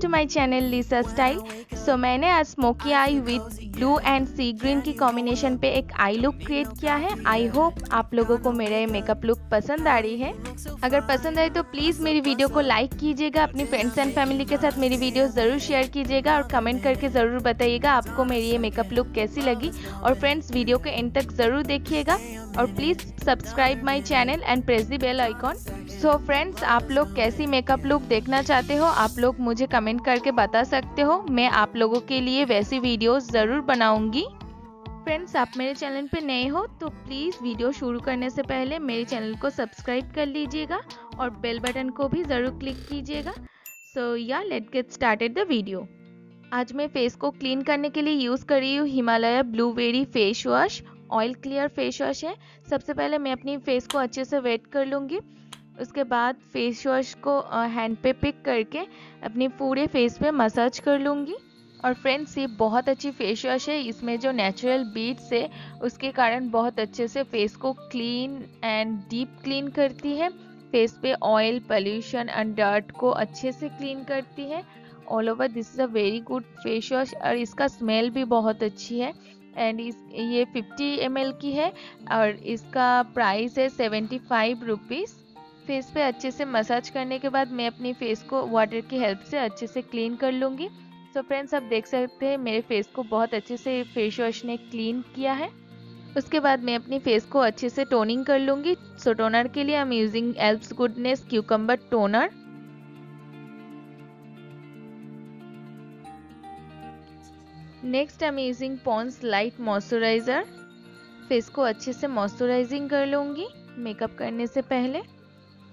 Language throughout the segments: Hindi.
To my channel Lisa style. So मैंने आज smoky eye with blue and sea green की कॉम्बिनेशन पे एक आई लुक क्रिएट किया है। आई होप आप लोगों को मेरा ये मेकअप लुक पसंद आ रही है। अगर पसंद आए तो प्लीज़ मेरी वीडियो को लाइक कीजिएगा, अपनी फ्रेंड्स एंड फैमिली के साथ मेरी वीडियो ज़रूर शेयर कीजिएगा और कमेंट करके ज़रूर बताइएगा आपको मेरी ये मेकअप लुक कैसी लगी। और फ्रेंड्स, वीडियो को एंड तक ज़रूर देखिएगा और please subscribe my channel and press the bell icon. So friends, आप लोग कैसी मेकअप लुक देखना चाहते हो आप लोग मुझे कमेंट करके बता सकते हो। मैं आप लोगों के लिए वैसी वीडियोस ज़रूर बनाऊंगी। फ्रेंड्स, आप मेरे चैनल पे नए हो तो प्लीज़ वीडियो शुरू करने से पहले मेरे चैनल को सब्सक्राइब कर लीजिएगा और बेल बटन को भी ज़रूर क्लिक कीजिएगा। सो या let's get started the video. आज मैं फेस को क्लीन करने के लिए यूज़ कर रही हूँ Himalaya blueberry face wash. Oil clear face wash है। सबसे पहले मैं अपनी फेस को अच्छे से वेट कर लूँगी। उसके बाद फेस वॉश को हैंड पे पिक करके अपनी पूरे फेस पे मसाज कर लूँगी। और फ्रेंड्स, ये बहुत अच्छी फेस वॉश है। इसमें जो नेचुरल बीड्स है उसके कारण बहुत अच्छे से फेस को क्लीन एंड डीप क्लीन करती है। फेस पे ऑयल, पोल्यूशन एंड डर्ट को अच्छे से क्लीन करती है। All over this is a very good face wash और इसका स्मेल भी बहुत अच्छी है। एंड ये 50 ml की है और इसका प्राइस है 75 रुपीज़। फेस पे अच्छे से मसाज करने के बाद मैं अपनी फेस को वाटर की हेल्प से अच्छे से क्लीन कर लूँगी। सो फ्रेंड्स, आप देख सकते हैं मेरे फेस को बहुत अच्छे से फेस वॉश ने क्लीन किया है। उसके बाद मैं अपनी फेस को अच्छे से टोनिंग कर लूँगी। सो टोनर के लिए I am using Alps Goodness cucumber toner. Next I am using Pond's light moisturizer. Face को अच्छे से मॉइस्चराइजिंग कर लूँगी मेकअप करने से पहले।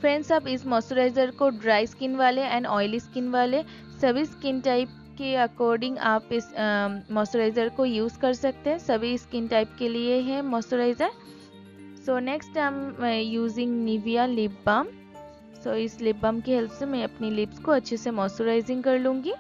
फ्रेंड्स, आप इस मॉइस्चराइज़र को ड्राई स्किन वाले एंड ऑयली स्किन वाले सभी स्किन टाइप के अकॉर्डिंग आप इस मॉइस्चराइज़र को यूज़ कर सकते हैं। सभी स्किन टाइप के लिए है moisturiser. So next I am using Nivea lip balm. So इस लिप बाम की हेल्प से मैं अपनी लिप्स को अच्छे से मॉइस्चराइजिंग कर लूँगी।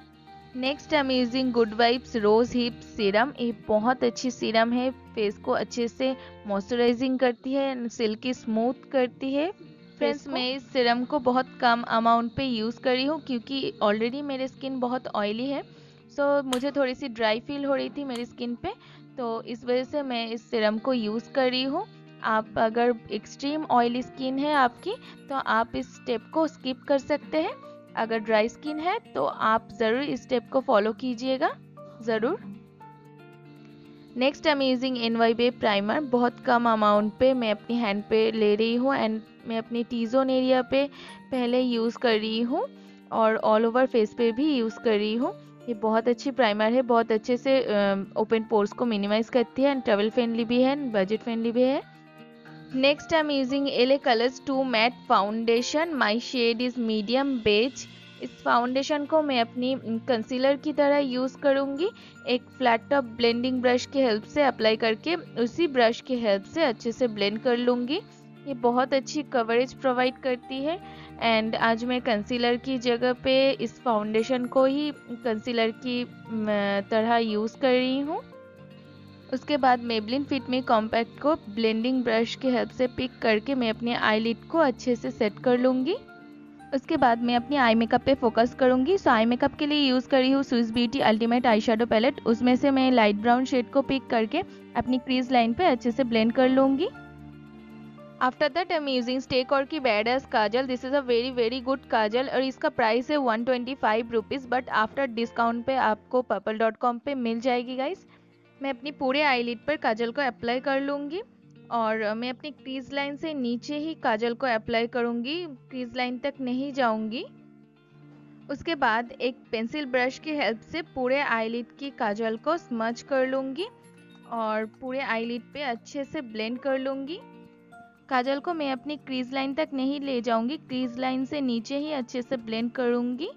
Next I am using Good Vibes rose hip serum. ये बहुत अच्छी सीरम है। फेस को अच्छे से मॉइस्चराइजिंग करती है एंड सिल्की स्मूथ करती है। फ्रेंड्स, मैं इस सीरम को बहुत कम अमाउंट पे यूज़ कर रही हूँ क्योंकि ऑलरेडी मेरी स्किन बहुत ऑयली है। सो मुझे थोड़ी सी ड्राई फील हो रही थी मेरी स्किन पे, तो इस वजह से मैं इस सीरम को यूज़ कर रही हूँ। आप अगर एक्सट्रीम ऑयली स्किन है आपकी तो आप इस स्टेप को स्किप कर सकते हैं। अगर ड्राई स्किन है तो आप ज़रूर इस स्टेप को फॉलो कीजिएगा ज़रूर। Next I am using NYBE primer. बहुत कम अमाउंट पे मैं अपनी हैंड पे ले रही हूँ एंड मैं अपनी टी जोन एरिया पे पहले यूज़ कर रही हूँ और ऑल ओवर फेस पे भी यूज़ कर रही हूँ। ये बहुत अच्छी प्राइमर है, बहुत अच्छे से ओपन पोर्स को मिनिमाइज करती है एंड ट्रैवल फ्रेंडली भी है, बजट फ्रेंडली भी है। Next I am using LA Colors 2 matte foundation. My shade is medium beige. इस फाउंडेशन को मैं अपनी कंसीलर की तरह यूज़ करूँगी। एक फ्लैट टॉप ब्लेंडिंग ब्रश की हेल्प से अप्लाई करके उसी ब्रश की हेल्प से अच्छे से ब्लेंड कर लूँगी। ये बहुत अच्छी कवरेज प्रोवाइड करती है एंड आज मैं कंसीलर की जगह पे इस फाउंडेशन को ही कंसीलर की तरह यूज़ कर रही हूँ। उसके बाद मेबलिन फिट मी कॉम्पैक्ट को ब्लेंडिंग ब्रश की हेल्प से पिक करके मैं अपने आईलिड को अच्छे से सेट कर लूँगी। उसके बाद मैं अपनी आई मेकअप पे फोकस करूँगी। सो आई मेकअप के लिए यूज़ कर रही हूँ Swiss Beauty ultimate eye shadow palette. उसमें से मैं लाइट ब्राउन शेड को पिक करके अपनी क्रीज लाइन पे अच्छे से ब्लेंड कर लूँगी। After that I am using stay core की badass kajal. This is a very good kajal और इसका प्राइस है 125 रुपीज़, बट आफ्टर डिस्काउंट पे आपको purple.com पे मिल जाएगी गाइस। मैं अपनी पूरे आईलिड पर काजल को अप्लाई कर लूँगी और मैं अपनी क्रीज लाइन से नीचे ही काजल को अप्लाई करूँगी, क्रीज लाइन तक नहीं जाऊँगी। उसके बाद एक पेंसिल ब्रश की हेल्प से पूरे आईलिड की काजल को स्मच कर लूँगी और पूरे आईलिड पे अच्छे से ब्लेंड कर लूँगी। काजल को मैं अपनी क्रीज लाइन तक नहीं ले जाऊँगी, क्रीज लाइन से नीचे ही अच्छे से ब्लेंड करूँगी।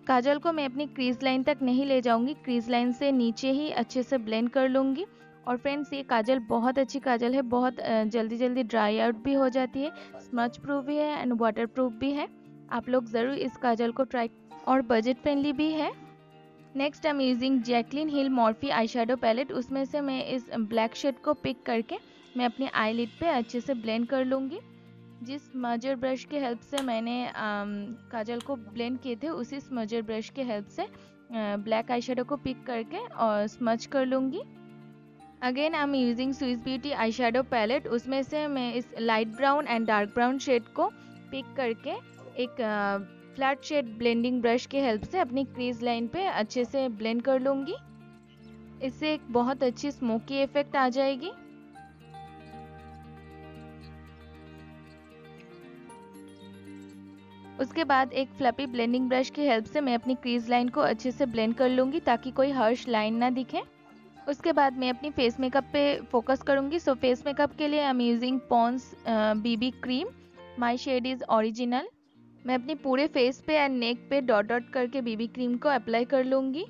काजल को मैं अपनी क्रीज लाइन तक नहीं ले जाऊँगी, क्रीज लाइन से नीचे ही अच्छे से ब्लेंड कर लूँगी। और फ्रेंड्स, ये काजल बहुत अच्छी काजल है, बहुत जल्दी ड्राई आउट भी हो जाती है, स्मच प्रूफ भी है एंड वाटर प्रूफ भी है। आप लोग ज़रूर इस काजल को ट्राई और बजट फ्रेंडली भी है। Next I am using Jaclyn Hill Morphe eye shadow palette. उसमें से मैं इस ब्लैक शेड को पिक करके मैं अपनी आईलिड पे अच्छे से ब्लेंड कर लूँगी। जिस स्मजर ब्रश के हेल्प से मैंने काजल को ब्लेंड किए थे, उसी स्मजर ब्रश के हेल्प से ब्लैक आई शेडो को पिक करके और स्मज कर लूँगी। Again I am using Swiss Beauty eye shadow palette. उसमें से मैं इस light brown and dark brown shade को पिक करके एक फ्लैट शेड ब्लेंडिंग ब्रश के हेल्प से अपनी क्रीज लाइन पे अच्छे से ब्लेंड कर लूँगी। इससे एक बहुत अच्छी स्मोकी इफेक्ट आ जाएगी। उसके बाद एक फ्लफी ब्लेंडिंग ब्रश की हेल्प से मैं अपनी क्रीज लाइन को अच्छे से ब्लेंड कर लूँगी ताकि कोई हर्श लाइन ना दिखे। उसके बाद मैं अपनी फेस मेकअप पे फोकस करूँगी। सो फेस मेकअप के लिए I am using Pond's BB cream. My shade is original. मैं अपनी पूरे फेस पे एंड नेक पे डॉट डॉट करके बीबी क्रीम को अप्लाई कर लूँगी।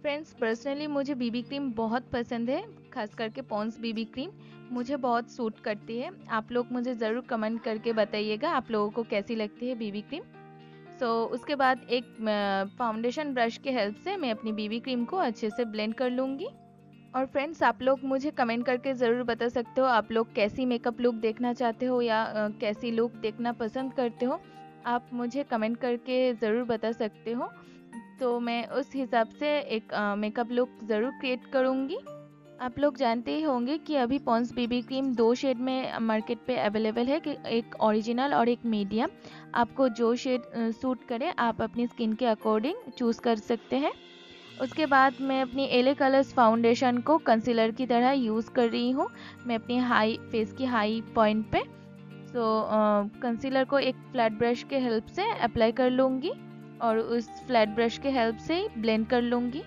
फ्रेंड्स, पर्सनली मुझे बीबी क्रीम बहुत पसंद है, खास करके पॉन्ड्स बीबी क्रीम मुझे बहुत सूट करती है। आप लोग मुझे ज़रूर कमेंट करके बताइएगा आप लोगों को कैसी लगती है बीबी क्रीम। सो उसके बाद एक फाउंडेशन ब्रश के हेल्प से मैं अपनी बीबी क्रीम को अच्छे से ब्लेंड कर लूँगी। और फ्रेंड्स, आप लोग मुझे कमेंट करके ज़रूर बता सकते हो आप लोग कैसी मेकअप लुक देखना चाहते हो या कैसी लुक देखना पसंद करते हो। आप मुझे कमेंट करके ज़रूर बता सकते हो, तो मैं उस हिसाब से एक मेकअप लुक ज़रूर क्रिएट करूँगी। आप लोग जानते ही होंगे कि अभी पॉन्ड्स बीबी क्रीम 2 शेड में मार्केट पे अवेलेबल है, कि एक ओरिजिनल और एक मीडियम। आपको जो शेड सूट करे आप अपनी स्किन के अकॉर्डिंग चूज़ कर सकते हैं। उसके बाद मैं अपनी एले कलर्स फाउंडेशन को कंसीलर की तरह यूज़ कर रही हूँ। मैं अपनी फेस की हाई पॉइंट पे कंसीलर को एक फ्लैट ब्रश के हेल्प से अप्लाई कर लूँगी और उस फ्लैट ब्रश के हेल्प से ब्लेंड कर लूँगी।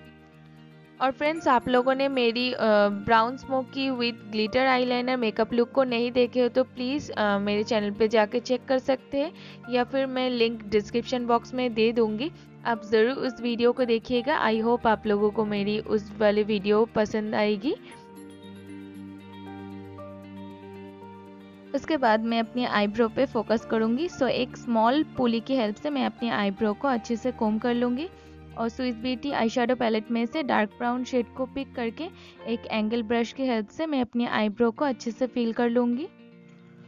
और फ्रेंड्स, आप लोगों ने मेरी brown smoky with glitter eyeliner makeup look को नहीं देखे हो तो प्लीज़ मेरे चैनल पे जाके चेक कर सकते हैं, या फिर मैं लिंक डिस्क्रिप्शन बॉक्स में दे दूँगी। आप ज़रूर उस वीडियो को देखिएगा। आई होप आप लोगों को मेरी उस वाली वीडियो पसंद आएगी। उसके बाद मैं अपनी आईब्रो पे फोकस करूँगी। सो एक स्मॉल पुली की हेल्प से मैं अपनी आईब्रो को अच्छे से कोम कर लूँगी और Swiss Beauty eye shadow palette में से डार्क ब्राउन शेड को पिक करके एक एंगल ब्रश की हेल्प से मैं अपनी आईब्रो को अच्छे से फिल कर लूँगी।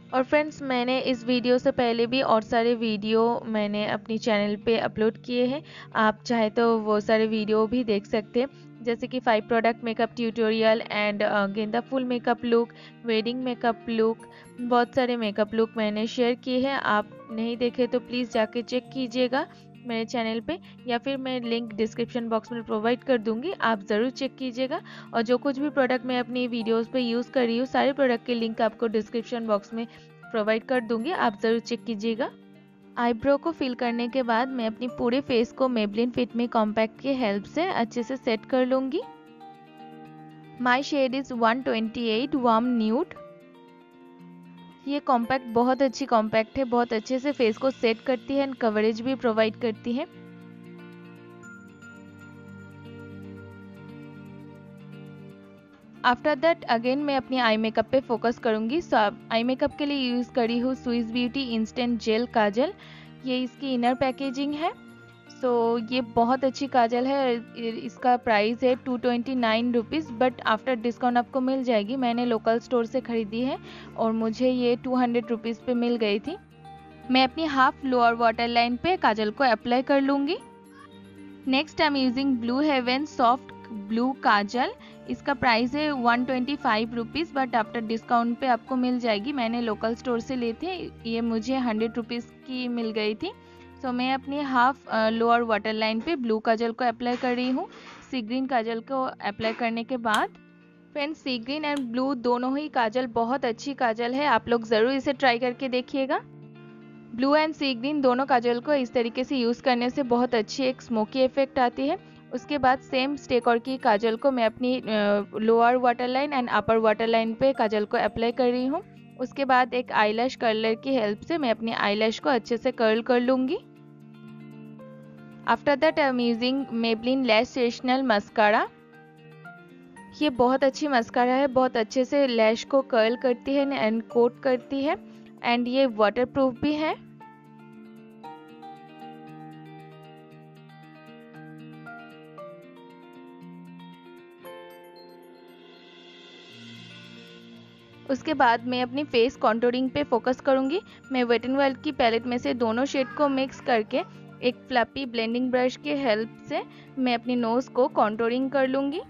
और फ्रेंड्स, मैंने इस वीडियो से पहले भी और सारे वीडियो मैंने अपनी चैनल पे अपलोड किए हैं। आप चाहे तो वो सारे वीडियो भी देख सकते हैं, जैसे कि 5 प्रोडक्ट मेकअप ट्यूटोरियल एंड गेंदा full makeup look, wedding makeup look, बहुत सारे मेकअप लुक मैंने शेयर किए हैं। आप नहीं देखे तो प्लीज़ जाके चेक कीजिएगा मेरे चैनल पे, या फिर मैं लिंक डिस्क्रिप्शन बॉक्स में प्रोवाइड कर दूंगी, आप ज़रूर चेक कीजिएगा। और जो कुछ भी प्रोडक्ट मैं अपनी वीडियोस पे यूज़ कर रही हूँ, सारे प्रोडक्ट के लिंक आपको डिस्क्रिप्शन बॉक्स में प्रोवाइड कर दूंगी, आप ज़रूर चेक कीजिएगा। आईब्रो को फिल करने के बाद मैं अपनी पूरे फेस को मेबलिन फिट मी कॉम्पैक्ट के हेल्प से अच्छे से सेट कर लूँगी। My shade is 128 warm nude. ये कॉम्पैक्ट बहुत अच्छी कॉम्पैक्ट है, बहुत अच्छे से फेस को सेट करती है एंड कवरेज भी प्रोवाइड करती है। आफ्टर दैट अगेन मैं अपनी आई मेकअप पे फोकस करूँगी। सो आई मेकअप के लिए यूज़ करी हूँ स्विस ब्यूटी इंस्टेंट जेल काजल। ये इसकी इनर पैकेजिंग है। सो ये बहुत अच्छी काजल है। इसका प्राइस है 229 रुपीज़, बट आफ्टर डिस्काउंट आपको मिल जाएगी। मैंने लोकल स्टोर से ख़रीदी है और मुझे ये 200 रुपीज़ पे मिल गई थी। मैं अपनी हाफ लोअर वाटर लाइन पे काजल को अप्लाई कर लूँगी। Next I am using Blue Heaven soft blue kajal. इसका प्राइस है 125 रुपीज़, बट आफ्टर डिस्काउंट पे आपको मिल जाएगी। मैंने लोकल स्टोर से ली थी, ये मुझे 100 रुपीज़ की मिल गई थी। सो मैं अपनी हाफ लोअर वाटर लाइन पे ब्लू काजल को अप्लाई कर रही हूँ। सी ग्रीन काजल को अप्लाई करने के बाद friends, sea green and blue दोनों ही काजल बहुत अच्छी काजल है, आप लोग ज़रूर इसे ट्राई करके देखिएगा। ब्लू एंड सी ग्रीन दोनों काजल को इस तरीके से यूज़ करने से बहुत अच्छी एक स्मोकी इफेक्ट आती है। उसके बाद सेम स्टेकर की काजल को मैं अपनी lower water line and upper water line पे काजल को अप्लाई कर रही हूँ। उसके बाद एक आईलैश कर्लर की हेल्प से मैं अपनी आईलैश को अच्छे से कर्ल कर लूँगी। After that I am using Maybelline lash sessional mascara. ये बहुत अच्छी मस्कारा है, बहुत अच्छे से लैश को कर्ल करती है एंड कोट करती है, एंड ये वाटरप्रूफ भी है। उसके बाद मैं अपनी फेस कॉन्टोरिंग पे फोकस करूँगी। मैं वेट एंड वाइल्ड की पैलेट में से दोनों शेड को मिक्स करके एक फ्लफी ब्लेंडिंग ब्रश के हेल्प से मैं अपनी नोज़ को कॉन्टोरिंग कर लूँगी।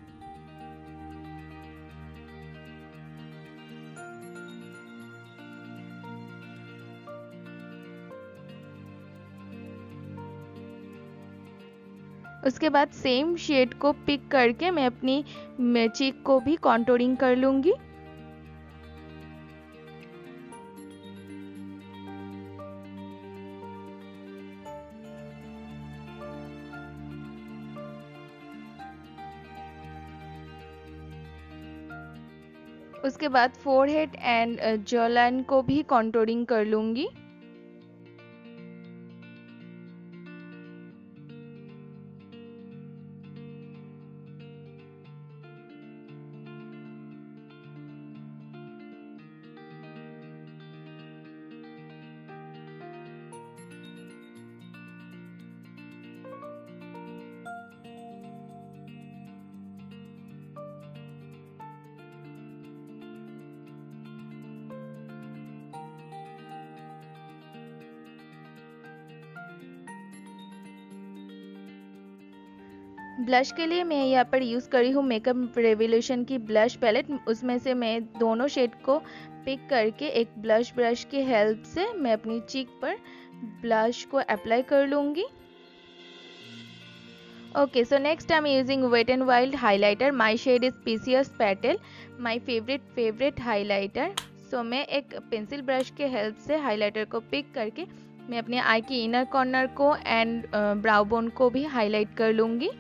उसके बाद सेम शेड को पिक करके मैं अपनी चीक को भी कॉन्टोरिंग कर लूँगी। उसके बाद फोरहेड एंड जॉ लाइन को भी कॉन्टोरिंग कर लूँगी। ब्लश के लिए मैं यहाँ पर यूज़ कर रही हूँ मेकअप रेवोल्यूशन की ब्लश पैलेट। उसमें से मैं दोनों शेड को पिक करके एक ब्लश ब्रश की हेल्प से मैं अपनी चीक पर ब्लश को अप्लाई कर लूँगी। Okay, so next I am using Wet and Wild highlighter. My shade is precious petal, my favourite highlighter. So मैं एक पेंसिल ब्रश के हेल्प से हाइलाइटर को पिक करके मैं अपने आई की इनर कॉर्नर को एंड ब्राउ बोन को भी हाईलाइट कर लूँगी।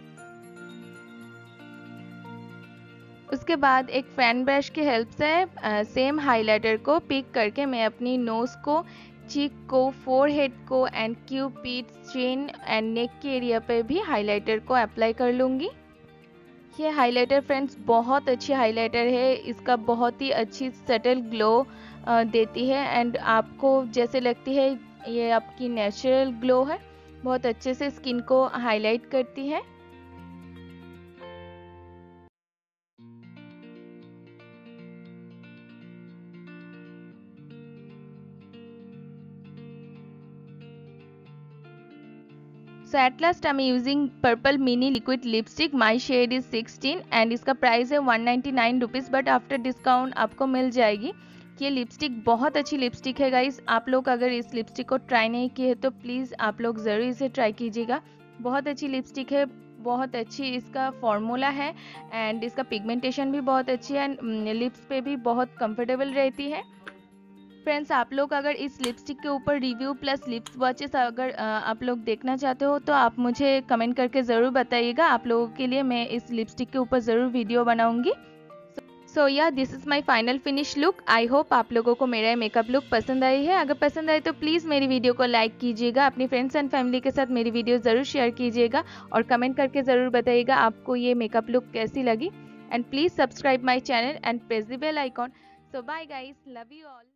उसके बाद एक फैन ब्रश की हेल्प से सेम हाइलाइटर को पिक करके मैं अपनी नोज़ को, चीक को, फोरहेड को and Cupid, chin and neck के एरिया पे भी हाइलाइटर को अप्लाई कर लूँगी। ये हाइलाइटर फ्रेंड्स बहुत अच्छी हाइलाइटर है, इसका बहुत ही अच्छी सटल ग्लो देती है एंड आपको जैसे लगती है ये आपकी नेचुरल ग्लो है, बहुत अच्छे से स्किन को हाईलाइट करती है। So at last I'm using purple mini liquid lipstick. My shade is 16 and इसका प्राइस है 199 रुपीज़, बट आफ्टर डिस्काउंट आपको मिल जाएगी। ये लिपस्टिक बहुत अच्छी लिपस्टिक है गाइस। आप लोग अगर इस लिपस्टिक को ट्राई नहीं किए हैं तो प्लीज़ आप लोग ज़रूर इसे ट्राई कीजिएगा। बहुत अच्छी लिपस्टिक है, बहुत अच्छी इसका फॉर्मूला है एंड इसका पिगमेंटेशन भी बहुत अच्छी है एंड लिप्स पे भी बहुत कंफर्टेबल रहती है। फ्रेंड्स, आप लोग अगर इस लिपस्टिक के ऊपर रिव्यू प्लस लिप स्वॉचेस अगर आप लोग देखना चाहते हो तो आप मुझे कमेंट करके ज़रूर बताइएगा। आप लोगों के लिए मैं इस लिपस्टिक के ऊपर ज़रूर वीडियो बनाऊंगी। सो या this is my final finish look. I hope आप लोगों को मेरा मेकअप लुक पसंद आई है। अगर पसंद आई तो प्लीज़ मेरी वीडियो को लाइक कीजिएगा, अपनी फ्रेंड्स एंड फैमिली के साथ मेरी वीडियो ज़रूर शेयर कीजिएगा और कमेंट करके ज़रूर बताइएगा आपको ये मेकअप लुक कैसी लगी। And please subscribe my channel and press the bell icon. So bye guys, love you all.